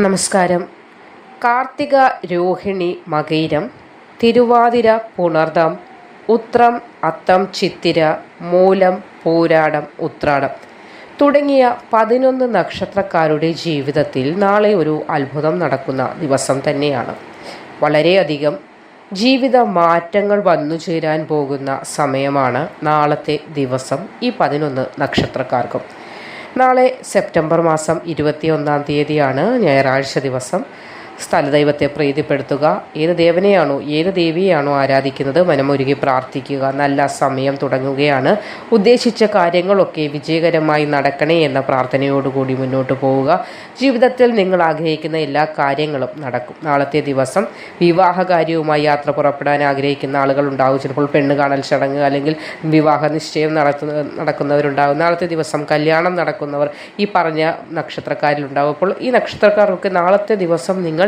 നമസ്കാരം. കാർത്തിക രോഹിണി മകയിരം, തിരുവാതിര പുണർദം, ഉത്രം അത്തം ചിത്തിര, മൂലം പൂരാടം ഉത്രാടം തുടങ്ങിയ 11 നക്ഷത്രക്കാരുടെ ജീവിതത്തിൽ നാളെ ഒരു അത്ഭുതം നടക്കുന്ന ദിവസം തന്നെയാണ്. വളരെയധികം ജീവിത മാറ്റങ്ങൾ വന്നു ചേരാൻ പോകുന്ന സമയമാണ് നാളത്തെ ദിവസം ഈ 11 നക്ഷത്രക്കാർക്കും. നാളെ സെപ്റ്റംബർ മാസം 21 തീയതിയാണ്, ഞായറാഴ്ച ദിവസം. സ്ഥലദൈവത്തെ പ്രീതിപ്പെടുത്തുക. ഏത് ദേവനെയാണോ ഏത് ദേവിയെയാണോ ആരാധിക്കുന്നത് മനമൊരുകി പ്രാർത്ഥിക്കുക. നല്ല സമയം തുടങ്ങുകയാണ്. ഉദ്ദേശിച്ച കാര്യങ്ങളൊക്കെ വിജയകരമായി നടക്കണേ എന്ന പ്രാർത്ഥനയോടുകൂടി മുന്നോട്ട് പോവുക. ജീവിതത്തിൽ നിങ്ങൾ ആഗ്രഹിക്കുന്ന എല്ലാ കാര്യങ്ങളും നടക്കും. നാളത്തെ ദിവസം വിവാഹകാര്യവുമായി യാത്ര പുറപ്പെടാൻ ആഗ്രഹിക്കുന്ന ആളുകളുണ്ടാകും. ചിലപ്പോൾ പെണ്ണ് കാണൽ ചടങ്ങ് അല്ലെങ്കിൽ വിവാഹ നിശ്ചയം നടക്കുന്നവരുണ്ടാകും. നാളത്തെ ദിവസം കല്യാണം നടക്കുന്നവർ ഈ പറഞ്ഞ നക്ഷത്രക്കാരിലുണ്ടാകും. അപ്പോൾ ഈ നക്ഷത്രക്കാർക്ക് നാളത്തെ ദിവസം നിങ്ങൾ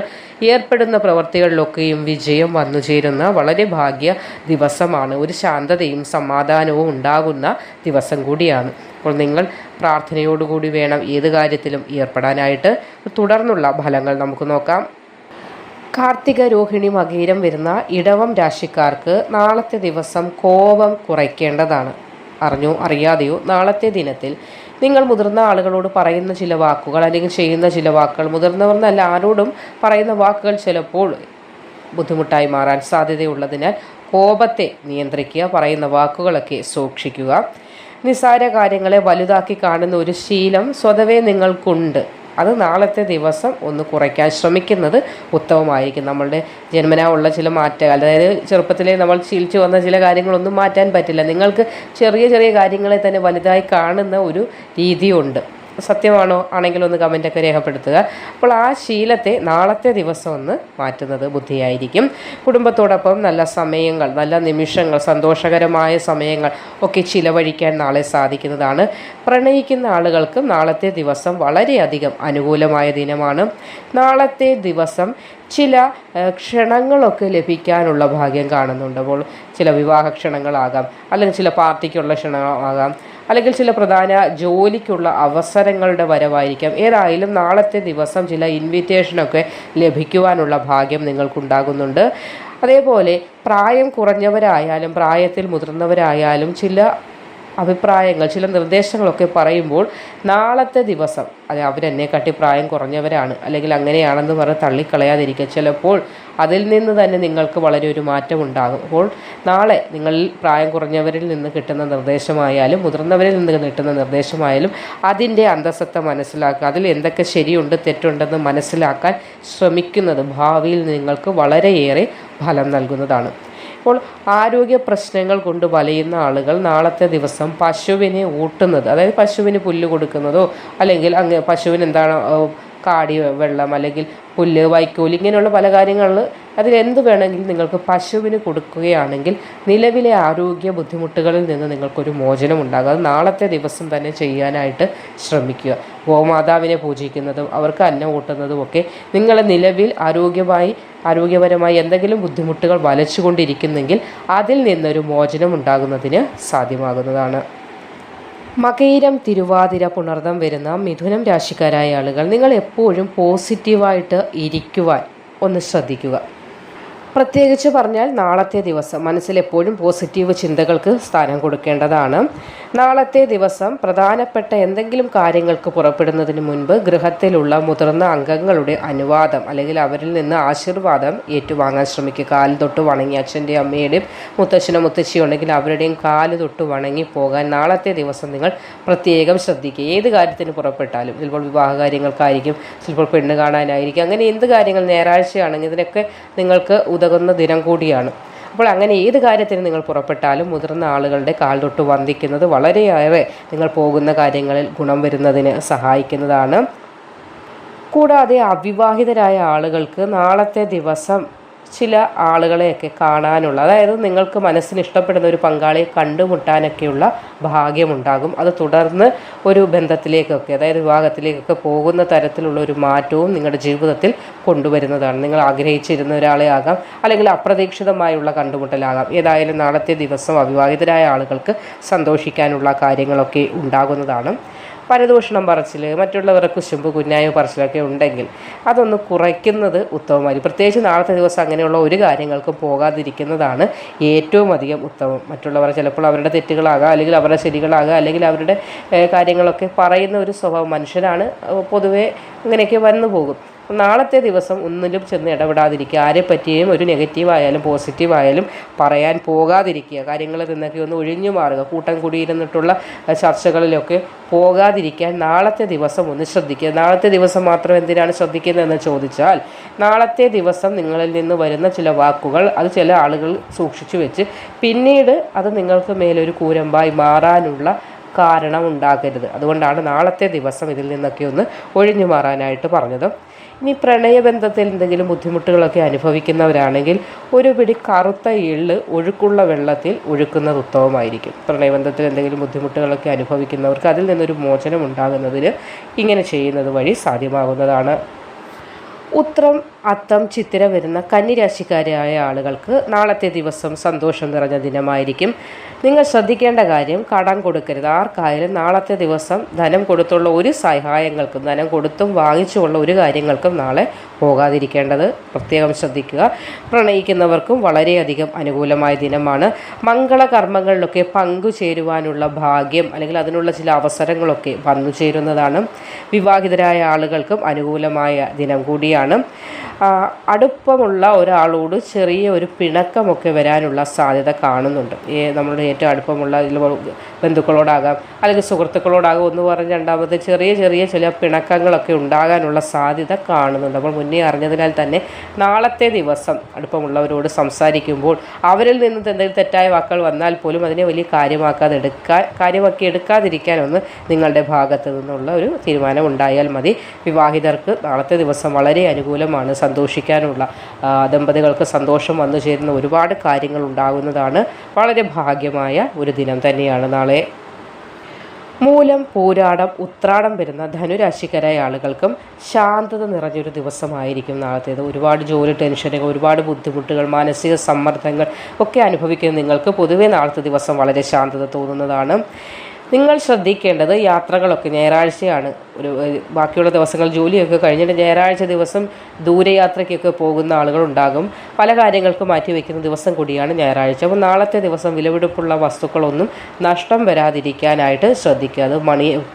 ഏർപ്പെടുന്ന പ്രവൃത്തികളിലൊക്കെയും വിജയം വന്നു ചേരുന്ന വളരെ ഭാഗ്യ ദിവസമാണ്. ഒരു ശാന്തതയും സമാധാനവും ഉണ്ടാകുന്ന ദിവസം കൂടിയാണ്. അപ്പോൾ നിങ്ങൾ പ്രാർത്ഥനയോടുകൂടി വേണം ഏത് കാര്യത്തിലും ഏർപ്പെടാനായിട്ട്. തുടർന്നുള്ള ഫലങ്ങൾ നമുക്ക് നോക്കാം. കാർത്തിക രോഹിണി മകയിരം വരുന്ന ഇടവം രാശിക്കാർക്ക് നാളത്തെ ദിവസം കോപം കുറയ്ക്കേണ്ടതാണ്. അറിഞ്ഞോ അറിയാതെയോ നാളത്തെ ദിനത്തിൽ നിങ്ങൾ മുതിർന്ന ആളുകളോട് പറയുന്ന ചില വാക്കുകൾ അല്ലെങ്കിൽ ചെയ്യുന്ന ചില വാക്കുകൾ, മുതിർന്നവർന്നല്ല ആരോടും പറയുന്ന വാക്കുകൾ ചിലപ്പോൾ ബുദ്ധിമുട്ടായി മാറാൻ സാധ്യതയുള്ളതിനാൽ കോപത്തെ നിയന്ത്രിക്കുക. പറയുന്ന വാക്കുകളൊക്കെ സൂക്ഷിക്കുക. നിസ്സാര കാര്യങ്ങളെ വലുതാക്കി കാണുന്ന ഒരു ശീലം സ്വതവേ നിങ്ങൾക്കുണ്ട്. അത് നാളത്തെ ദിവസം ഒന്ന് കുറയ്ക്കാൻ ശ്രമിക്കുന്നത് ഉത്തമമായിരിക്കും. നമ്മളുടെ ജന്മനാ ഉള്ള ചില മാറ്റങ്ങൾ, അതായത് ചെറുപ്പത്തിലേ നമ്മൾ ശീലിച്ചു വന്ന ചില കാര്യങ്ങളൊന്നും മാറ്റാൻ പറ്റില്ല. നിങ്ങൾക്ക് ചെറിയ ചെറിയ കാര്യങ്ങളെ തന്നെ വലുതായി കാണുന്ന ഒരു രീതിയുണ്ട്. സത്യമാണോ ആണെങ്കിൽ ഒന്ന് കമൻറ്റൊക്കെ രേഖപ്പെടുത്തുക. അപ്പോൾ ആ ശീലത്തെ നാളത്തെ ദിവസം ഒന്ന് മാറ്റുന്നത് ബുദ്ധിയായിരിക്കും. കുടുംബത്തോടൊപ്പം നല്ല സമയങ്ങൾ, നല്ല നിമിഷങ്ങൾ, സന്തോഷകരമായ സമയങ്ങൾ ഒക്കെ ചിലവഴിക്കാൻ നാളെ സാധിക്കുന്നതാണ്. പ്രണയിക്കുന്ന ആളുകൾക്ക് നാളത്തെ ദിവസം വളരെയധികം അനുകൂലമായ ദിനമാണ്. നാളത്തെ ദിവസം ചില ക്ഷണങ്ങളൊക്കെ ലഭിക്കാനുള്ള ഭാഗ്യം കാണുന്നുണ്ട്. അപ്പോൾ ചില വിവാഹ ക്ഷണങ്ങളാകാം, അല്ലെങ്കിൽ ചില പാർട്ടിക്കുള്ള ക്ഷണമാകാം, അല്ലെങ്കിൽ ചില പ്രധാന ജോലിക്കുള്ള അവസരങ്ങളുടെ വരവായിരിക്കാം. ഏതായാലും നാളത്തെ ദിവസം ചില ഇൻവിറ്റേഷനൊക്കെ ലഭിക്കുവാനുള്ള ഭാഗ്യം നിങ്ങൾക്കുണ്ടാകുന്നുണ്ട്. അതേപോലെ പ്രായം കുറഞ്ഞവരായാലും പ്രായത്തിൽ മുതിർന്നവരായാലും ചില അഭിപ്രായങ്ങൾ, ചില നിർദ്ദേശങ്ങളൊക്കെ പറയുമ്പോൾ നാളത്തെ ദിവസം അത് അവരെന്നെ കാട്ടി പ്രായം കുറഞ്ഞവരാണ് അല്ലെങ്കിൽ അങ്ങനെയാണെന്ന് പറഞ്ഞ് തള്ളിക്കളയാതിരിക്കുക. ചിലപ്പോൾ അതിൽ നിന്ന് തന്നെ നിങ്ങൾക്ക് വളരെ ഒരു മാറ്റമുണ്ടാകും. അപ്പോൾ നാളെ നിങ്ങളിൽ പ്രായം കുറഞ്ഞവരിൽ നിന്ന് കിട്ടുന്ന നിർദ്ദേശമായാലും മുതിർന്നവരിൽ നിന്ന് കിട്ടുന്ന നിർദ്ദേശമായാലും അതിൻ്റെ അന്തസത്ത മനസ്സിലാക്കുക. അതിൽ എന്തൊക്കെ ശരിയുണ്ട് തെറ്റുണ്ടെന്ന് മനസ്സിലാക്കാൻ ശ്രമിക്കുന്നത് ഭാവിയിൽ നിങ്ങൾക്ക് വളരെയേറെ ഫലം നൽകുന്നതാണ്. ഇപ്പോൾ ആരോഗ്യ പ്രശ്നങ്ങൾ കൊണ്ട് വലയുന്ന ആളുകൾ നാളത്തെ ദിവസം പശുവിനെ ഊട്ടുന്നത്, അതായത് പശുവിന് പുല്ല് കൊടുക്കുന്നതോ അല്ലെങ്കിൽ പശുവിന് എന്താണ് കാടി വെള്ളം അല്ലെങ്കിൽ പുല്ല്, വൈക്കോൽ, ഇങ്ങനെയുള്ള പല കാര്യങ്ങളിൽ അതിലെന്ത് വേണമെങ്കിലും നിങ്ങൾക്ക് പശുവിന് കൊടുക്കുകയാണെങ്കിൽ നിലവിലെ ആരോഗ്യ ബുദ്ധിമുട്ടുകളിൽ നിന്ന് നിങ്ങൾക്കൊരു മോചനം ഉണ്ടാകും. അത് നാളത്തെ ദിവസം തന്നെ ചെയ്യാനായിട്ട് ശ്രമിക്കുക. ഗോമാതാവിനെ പൂജിക്കുന്നതും അവർക്ക് അന്നം ഊട്ടുന്നതും ഒക്കെ നിങ്ങളെ നിലവിൽ ആരോഗ്യപരമായി എന്തെങ്കിലും ബുദ്ധിമുട്ടുകൾ വലച്ചുകൊണ്ടിരിക്കുന്നെങ്കിൽ അതിൽ നിന്നൊരു മോചനം ഉണ്ടാകുന്നതിന് സാധ്യമാകുന്നതാണ്. മകയിരം, തിരുവാതിര, പുണർദം വരുന്ന മിഥുനം രാശിക്കാരായ ആളുകൾ നിങ്ങൾ എപ്പോഴും പോസിറ്റീവായിട്ട് ഇരിക്കുവാൻ ഒന്ന് ശ്രദ്ധിക്കുക. പ്രത്യേകിച്ച് പറഞ്ഞാൽ നാളത്തെ ദിവസം മനസ്സിൽ എപ്പോഴും പോസിറ്റീവ് ചിന്തകൾക്ക് സ്ഥാനം കൊടുക്കേണ്ടതാണ്. നാളത്തെ ദിവസം പ്രധാനപ്പെട്ട എന്തെങ്കിലും കാര്യങ്ങൾക്ക് പുറപ്പെടുന്നതിന് മുൻപ് ഗൃഹത്തിലുള്ള മുതിർന്ന അംഗങ്ങളുടെ അനുവാദം അല്ലെങ്കിൽ അവരിൽ നിന്ന് ആശീർവാദം ഏറ്റുവാങ്ങാൻ ശ്രമിക്കുക. കാല് തൊട്ട് വണങ്ങി, അച്ഛൻ്റെയും അമ്മയുടെയും മുത്തച്ഛനോ മുത്തശ്ശിയോ ഉണ്ടെങ്കിൽ അവരുടെയും കാല് തൊട്ട് വണങ്ങി പോകാൻ നാളത്തെ ദിവസം നിങ്ങൾ പ്രത്യേകം ശ്രദ്ധിക്കുക. ഏത് കാര്യത്തിന് പുറപ്പെട്ടാലും, ചിലപ്പോൾ വിവാഹ കാര്യങ്ങൾക്കായിരിക്കും, ചിലപ്പോൾ പെണ്ണ് കാണാനായിരിക്കും, അങ്ങനെ എന്ത് കാര്യങ്ങൾ ഞായറാഴ്ചയാണെങ്കിൽ ഇതിനൊക്കെ നിങ്ങൾക്ക് ഉതകുന്ന ദിനം കൂടിയാണ്. അപ്പോൾ അങ്ങനെ ഏത് കാര്യത്തിന് നിങ്ങൾ പുറപ്പെട്ടാലും മുതിർന്ന ആളുകളുടെ കാൽ തൊട്ട് വന്ദിക്കുന്നത് വളരെയേറെ നിങ്ങൾ പോകുന്ന കാര്യങ്ങളിൽ ഗുണം വരുന്നതിന് സഹായിക്കുന്നതാണ്. കൂടാതെ അവിവാഹിതരായ ആളുകൾക്ക് നാളത്തെ ദിവസം ചില ആളുകളെയൊക്കെ കാണാനുള്ള, അതായത് നിങ്ങൾക്ക് മനസ്സിന് ഇഷ്ടപ്പെടുന്ന ഒരു പങ്കാളിയെ കണ്ടുമുട്ടാനൊക്കെയുള്ള ഭാഗ്യമുണ്ടാകും. അത് തുടർന്ന് ഒരു ബന്ധത്തിലേക്കൊക്കെ, അതായത് വിവാഹത്തിലേക്കൊക്കെ പോകുന്ന തരത്തിലുള്ള ഒരു മാറ്റവും നിങ്ങളുടെ ജീവിതത്തിൽ കൊണ്ടുവരുന്നതാണ്. നിങ്ങൾ ആഗ്രഹിച്ചിരുന്ന ഒരാളെ ആകാം, അല്ലെങ്കിൽ അപ്രതീക്ഷിതമായുള്ള കണ്ടുമുട്ടലാകാം. ഏതായാലും നാളത്തെ ദിവസം അവിവാഹിതരായ ആളുകൾക്ക് സന്തോഷിക്കാനുള്ള കാര്യങ്ങളൊക്കെ ഉണ്ടാകുന്നതാണ്. പരദൂഷണം പറച്ചിൽ, മറ്റുള്ളവരുടെ കുശുമ്പ് കുഞ്ഞായ്മ പറച്ചിലൊക്കെ ഉണ്ടെങ്കിൽ അതൊന്ന് കുറയ്ക്കുന്നത് ഉത്തമമായി. പ്രത്യേകിച്ച് നാളത്തെ ദിവസം അങ്ങനെയുള്ള ഒരു കാര്യങ്ങൾക്കും പോകാതിരിക്കുന്നതാണ് ഏറ്റവും അധികം ഉത്തമം. മറ്റുള്ളവർ ചിലപ്പോൾ അവരുടെ തെറ്റുകളാകാം, അല്ലെങ്കിൽ അവരുടെ ശരികളാകാം, അല്ലെങ്കിൽ അവരുടെ കാര്യങ്ങളൊക്കെ പറയുന്ന ഒരു സ്വഭാവം മനുഷ്യരാണ്, പൊതുവേ അങ്ങനെയൊക്കെ വന്നു പോകും. നാളത്തെ ദിവസം ഒന്നിലും ചെന്ന് ഇടപെടാതിരിക്കുക. ആരെ പറ്റിയും ഒരു നെഗറ്റീവായാലും പോസിറ്റീവായാലും പറയാൻ പോകാതിരിക്കുക. കാര്യങ്ങളിൽ നിന്നൊക്കെ ഒന്ന് ഒഴിഞ്ഞു മാറുക. കൂട്ടം കൂടിയിരുന്നിട്ടുള്ള ചർച്ചകളിലൊക്കെ പോകാതിരിക്കാൻ നാളത്തെ ദിവസം ഒന്ന് ശ്രദ്ധിക്കുക. നാളത്തെ ദിവസം മാത്രം എന്തിനാണ് ശ്രദ്ധിക്കുന്നതെന്ന് ചോദിച്ചാൽ, നാളത്തെ ദിവസം നിങ്ങളിൽ നിന്ന് വരുന്ന ചില വാക്കുകൾ അത് ചില ആളുകൾ സൂക്ഷിച്ചു വെച്ച് പിന്നീട് അത് നിങ്ങൾക്ക് മേലൊരു കൂരമ്പായി മാറാനുള്ള കാരണം ഉണ്ടാകരുത്. അതുകൊണ്ടാണ് നാളത്തെ ദിവസം ഇതിൽ നിന്നൊക്കെ ഒന്ന് ഒഴിഞ്ഞു മാറാനായിട്ട് പറഞ്ഞത്. ഇനി പ്രണയബന്ധത്തിൽ എന്തെങ്കിലും ബുദ്ധിമുട്ടുകളൊക്കെ അനുഭവിക്കുന്നവരാണെങ്കിൽ ഒരു പിടി കറുത്ത എള്ള് ഒഴുക്കുള്ള വെള്ളത്തിൽ ഒഴുക്കുന്നത് ഉത്തമമായിരിക്കും. പ്രണയബന്ധത്തിൽ എന്തെങ്കിലും ബുദ്ധിമുട്ടുകളൊക്കെ അനുഭവിക്കുന്നവർക്ക് അതിൽ നിന്നൊരു മോചനം ഉണ്ടാകുന്നതിന് ഇങ്ങനെ ചെയ്യുന്നത് വഴി സാധ്യമാകുന്നതാണ്. ഉത്രം അത്തം ചിത്തിര വരുന്ന കന്നിരാശിക്കാരായ ആളുകൾക്ക് നാളത്തെ ദിവസം സന്തോഷം നിറഞ്ഞ ദിനമായിരിക്കും. നിങ്ങൾ ശ്രദ്ധിക്കേണ്ട കാര്യം, കടം കൊടുക്കരുത്. ആർക്കായാലും നാളത്തെ ദിവസം ധനം കൊടുത്തുള്ള ഒരു സഹായങ്ങൾക്കും, ധനം കൊടുത്തും വാങ്ങിച്ചുമുള്ള ഒരു കാര്യങ്ങൾക്കും നാളെ പോകാതിരിക്കേണ്ടത് പ്രത്യേകം ശ്രദ്ധിക്കുക. പ്രണയിക്കുന്നവർക്കും വളരെയധികം അനുകൂലമായ ദിനമാണ്. മംഗളകർമ്മങ്ങളിലൊക്കെ പങ്കുചേരുവാനുള്ള ഭാഗ്യം അല്ലെങ്കിൽ അതിനുള്ള ചില അവസരങ്ങളൊക്കെ വന്നു ചേരുന്നതാണ്. വിവാഹിതരായ ആളുകൾക്കും അനുകൂലമായ ദിനം കൂടിയാണ്. അടുപ്പമുള്ള ഒരാളോട് ചെറിയ ഒരു പിണക്കമൊക്കെ വരാനുള്ള സാധ്യത കാണുന്നുണ്ട്. നമ്മളുടെ ഏറ്റവും അടുപ്പമുള്ള ബന്ധുക്കളോടാകാം, അല്ലെങ്കിൽ സുഹൃത്തുക്കളോടാകാം, ഒന്ന് പറഞ്ഞ് രണ്ടാമത്തെ ചെറിയ ചെറിയ ചില പിണക്കങ്ങളൊക്കെ ഉണ്ടാകാനുള്ള സാധ്യത കാണുന്നുണ്ട്. അപ്പോൾ മുന്നേ അറിഞ്ഞതിനാൽ തന്നെ നാളത്തെ ദിവസം അടുപ്പമുള്ളവരോട് സംസാരിക്കുമ്പോൾ അവരിൽ നിന്ന് എന്തെങ്കിലും തെറ്റായ വാക്കുകൾ വന്നാൽ പോലും അതിനെ വലിയ കാര്യമാക്കി എടുക്കാതിരിക്കാനൊന്ന് നിങ്ങളുടെ ഭാഗത്ത് നിന്നുള്ള ഒരു തീരുമാനം ഉണ്ടായാൽ മതി. വിവാഹിതർക്ക് നാളത്തെ ദിവസം വളരെ അനുകൂലമാണ്. സന്തോഷിക്കാനുള്ള, ദമ്പതികൾക്ക് സന്തോഷം വന്നു ചേരുന്ന ഒരുപാട് കാര്യങ്ങൾ ഉണ്ടാകുന്നതാണ്. വളരെ ഭാഗ്യമായ ഒരു ദിനം തന്നെയാണ് നാളെ. മൂലം, പൂരാടം, ഉത്രാടം വരുന്ന ധനുരാശിക്കാരായ ആളുകൾക്കും ശാന്തത നിറഞ്ഞൊരു ദിവസമായിരിക്കും നാളത്തേത്. ഒരുപാട് ജോലി ടെൻഷനുകൾ, ഒരുപാട് ബുദ്ധിമുട്ടുകൾ, മാനസിക സമ്മർദ്ദങ്ങൾ ഒക്കെ അനുഭവിക്കുന്ന നിങ്ങൾക്ക് പൊതുവെ നാളത്തെ ദിവസം വളരെ ശാന്തത തോന്നുന്നതാണ്. നിങ്ങൾ ശ്രദ്ധിക്കേണ്ടത് യാത്രകളൊക്കെ ഞായറാഴ്ചയാണ്. ബാക്കിയുള്ള ദിവസങ്ങൾ ജോലിയൊക്കെ കഴിഞ്ഞിട്ട് ഞായറാഴ്ച ദിവസം ദൂരയാത്രയ്ക്കൊക്കെ പോകുന്ന ആളുകളുണ്ടാകും. പല കാര്യങ്ങൾക്ക് മാറ്റിവെക്കുന്ന ദിവസം കൂടിയാണ് ഞായറാഴ്ച. അപ്പോൾ നാളത്തെ ദിവസം വിലപിടിപ്പുള്ള വസ്തുക്കളൊന്നും നഷ്ടം വരാതിരിക്കാനായിട്ട് ശ്രദ്ധിക്കുക. അത്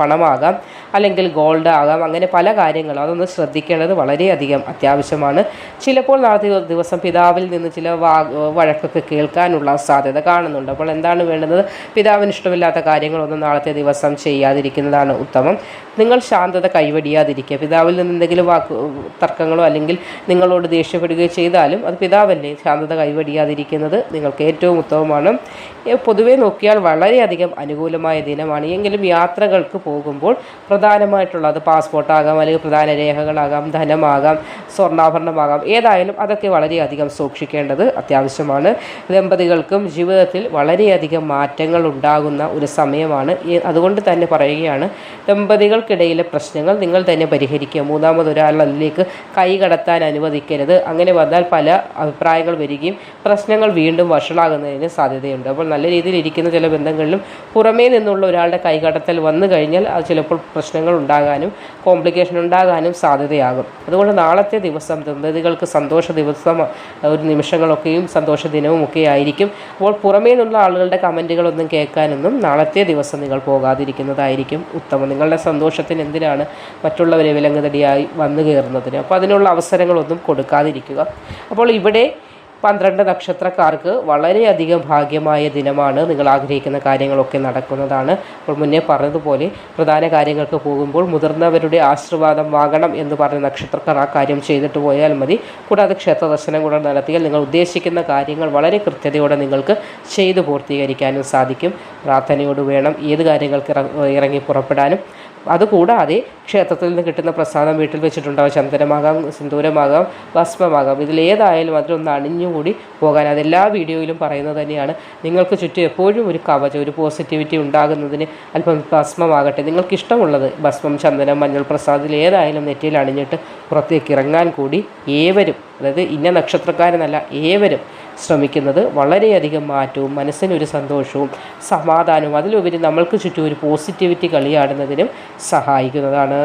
പണമാകാം, അല്ലെങ്കിൽ ഗോൾഡ് ആകാം, അങ്ങനെ പല കാര്യങ്ങളും അതൊന്ന് ശ്രദ്ധിക്കേണ്ടത് വളരെയധികം അത്യാവശ്യമാണ്. ചിലപ്പോൾ നാളത്തെ ദിവസം പിതാവിൽ നിന്ന് ചില വഴക്കൊക്കെ കേൾക്കാനുള്ള സാധ്യത കാണുന്നുണ്ട്. അപ്പോൾ എന്താണ് വേണ്ടത്? പിതാവിന് ഇഷ്ടമില്ലാത്ത കാര്യങ്ങളൊന്നും നാളത്തെ ദിവസം ചെയ്യാതിരിക്കുന്നതാണ് ഉത്തമം. നിങ്ങൾ ശാന്തത കൈവടിയാതിരിക്കുക. പിതാവിൽ നിന്ന് എന്തെങ്കിലും തർക്കങ്ങളോ അല്ലെങ്കിൽ നിങ്ങളോട് ദേഷ്യപ്പെടുകയോ ചെയ്താലും അത് പിതാവല്ലേ, ശാന്തത കൈവടിയാതിരിക്കുന്നത് നിങ്ങൾക്ക് ഏറ്റവും ഉത്തമമാണ്. പൊതുവെ നോക്കിയാൽ വളരെയധികം അനുകൂലമായ ദിനമാണ്. എങ്കിലും യാത്രകൾക്ക് പോകുമ്പോൾ പ്രധാനമായിട്ടുള്ളത് പാസ്പോർട്ടാകാം, അല്ലെങ്കിൽ പ്രധാന രേഖകളാകാം, ധനമാകാം, സ്വർണ്ണാഭരണമാകാം, ഏതായാലും അതൊക്കെ വളരെയധികം സൂക്ഷിക്കേണ്ടത് അത്യാവശ്യമാണ്. ദമ്പതികൾക്കും ജീവിതത്തിൽ വളരെയധികം മാറ്റങ്ങൾ ഉണ്ടാകുന്ന ഒരു സമയമാണ്. അതുകൊണ്ട് തന്നെ പറയുകയാണ്, ദമ്പതികൾക്കിടയിലെ പ്രശ്നങ്ങൾ നിങ്ങൾ തന്നെ പരിഹരിക്കുക. മൂന്നാമതൊരാൾ അതിലേക്ക് കൈ കടത്താൻ അനുവദിക്കരുത്. അങ്ങനെ വന്നാൽ പല അഭിപ്രായങ്ങൾ വരികയും പ്രശ്നങ്ങൾ വീണ്ടും വഷളാകുന്നതിന് സാധ്യതയുണ്ട്. അപ്പോൾ നല്ല രീതിയിൽ ഇരിക്കുന്ന ചില ബന്ധങ്ങളിലും പുറമേ നിന്നുള്ള ഒരാളുടെ കൈകടത്തൽ വന്നു കഴിഞ്ഞാൽ അത് ചിലപ്പോൾ പ്രശ്നങ്ങൾ ഉണ്ടാകാനും കോംപ്ലിക്കേഷൻ ഉണ്ടാകാനും സാധ്യതയാകും. അതുകൊണ്ട് നാളത്തെ ദിവസം ദമ്പതികൾക്ക് സന്തോഷ ദിവസം, ഒരു നിമിഷങ്ങളൊക്കെയും സന്തോഷ ദിനവും ഒക്കെ ആയിരിക്കും. അപ്പോൾ പുറമേ നിന്നുള്ള ആളുകളുടെ കമൻറ്റുകളൊന്നും കേൾക്കാനൊന്നും നാളത്തെ ദിവസം നിങ്ങൾ പോകാതിരിക്കുന്നതായിരിക്കും ഉത്തമം. നിങ്ങളുടെ സന്തോഷത്തിന് എന്തിനാണ് മറ്റുള്ളവരെ വിലങ്ങുതടിയായി വന്നു കയറുന്നതിന്? അപ്പോൾ അതിനുള്ള അവസരങ്ങളൊന്നും കൊടുക്കാതിരിക്കുക. അപ്പോൾ ഇവിടെ 12 നക്ഷത്രക്കാർക്ക് വളരെയധികം ഭാഗ്യമായ ദിനമാണ്. നിങ്ങൾ ആഗ്രഹിക്കുന്ന കാര്യങ്ങളൊക്കെ നടക്കുന്നതാണ്. അപ്പോൾ മുന്നേ പറഞ്ഞതുപോലെ പ്രധാന കാര്യങ്ങൾക്ക് പോകുമ്പോൾ മുതിർന്നവരുടെ ആശീർവാദം വാങ്ങണം എന്ന് പറഞ്ഞ നക്ഷത്രക്കാർ ആ കാര്യം ചെയ്തിട്ട് പോയാൽ മതി. കൂടാതെ ക്ഷേത്ര ദർശനം കൂടെ നടത്തിയാൽ നിങ്ങൾ ഉദ്ദേശിക്കുന്ന കാര്യങ്ങൾ വളരെ കൃത്യതയോടെ നിങ്ങൾക്ക് ചെയ്തു പൂർത്തീകരിക്കാനും സാധിക്കും. പ്രാർത്ഥനയോട് വേണം ഏത് കാര്യങ്ങൾക്ക് ഇറങ്ങി പുറപ്പെടാനും. അതുകൂടാതെ ക്ഷേത്രത്തിൽ നിന്ന് കിട്ടുന്ന പ്രസാദം വീട്ടിൽ വെച്ചിട്ടുണ്ടാകും. ചന്ദനമാകാം, സിന്ദൂരമാകാം, ഭസ്മമാകാം, ഇതിലേതായാലും അതിലൊന്ന് അണിഞ്ഞുകൂടി പോകാൻ. അതെല്ലാ വീഡിയോയിലും പറയുന്നത് തന്നെയാണ്. നിങ്ങൾക്ക് ചുറ്റും എപ്പോഴും ഒരു കവചം, ഒരു പോസിറ്റിവിറ്റി ഉണ്ടാകുന്നതിന് അല്പം ഭസ്മമാകട്ടെ, നിങ്ങൾക്കിഷ്ടമുള്ളത് ഭസ്മം, ചന്ദനം, മഞ്ഞൾ പ്രസാദത്തിൽ ഏതായാലും നെറ്റിയിൽ അണിഞ്ഞിട്ട് പുറത്തേക്ക് ഇറങ്ങാൻ കൂടി ഏവരും, അതായത് ഇന്ന നക്ഷത്രക്കാരെന്നല്ല, ഏവരും ശ്രമിക്കുന്നത് വളരെയധികം മാറ്റവും മനസ്സിനൊരു സന്തോഷവും സമാധാനവും അതിലുപരി നമ്മൾക്ക് ചുറ്റും ഒരു പോസിറ്റിവിറ്റി കളിയാടുന്നതിനും സഹായിക്കുന്നതാണ്.